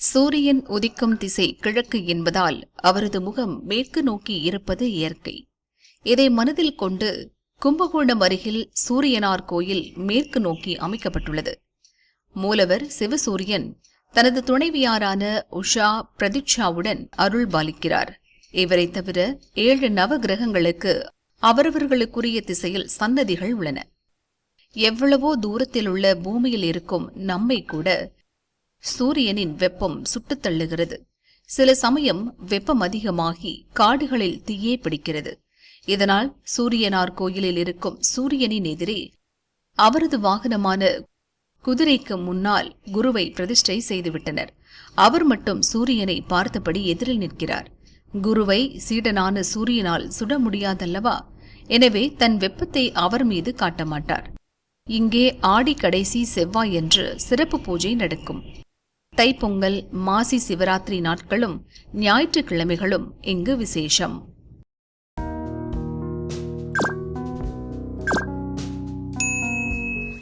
சூரியன் உதிக்கும் திசை கிழக்கு என்பதால் அவரது முகம் மேற்கு நோக்கி இருப்பது இயற்கை. இதை மனதில் கொண்டு கும்பகோணம் அருகில் சூரியனார் கோயில் மேற்கு நோக்கி அமைக்கப்பட்டுள்ளது. மூலவர் சிவசூரியன் தனது துணைவியாரான உஷா பிரதிக்ஷாவுடன் அருள் பாலிக்கிறார். இவரை தவிர 7 நவ கிரகங்களுக்கு அவரவர்களுக்குரிய திசையில் சன்னதிகள் உள்ளன. எவ்வளவோ தூரத்தில் உள்ள பூமியில் இருக்கும் நம்மை கூட சூரியனின் வெப்பம் சுட்டுத் தள்ளுகிறது. சில சமயம் வெப்பம் அதிகமாகி காடுகளில் தீயே பிடிக்கிறது. இதனால் சூரியனார் கோயிலில் இருக்கும் சூரியனின் எதிரே அவரது வாகனமான குதிரைக்கு முன்னால் குருவை பிரதிஷ்டை செய்துவிட்டனர். அவர் மட்டும் சூரியனை பார்த்தபடி எதிரில் நிற்கிறார். குருவை சீடனான சூரியனால் சுட முடியாதல்லவா? எனவே தன் வெப்பத்தை அவர் மீது காட்ட மாட்டார். இங்கே ஆடி கடைசி செவ்வாயன்று சிறப்பு பூஜை நடக்கும். தைப்பொங்கல், மாசி சிவராத்திரி நாட்களும் ஞாயிற்றுக்கிழமைகளும் இங்கு விசேஷம்.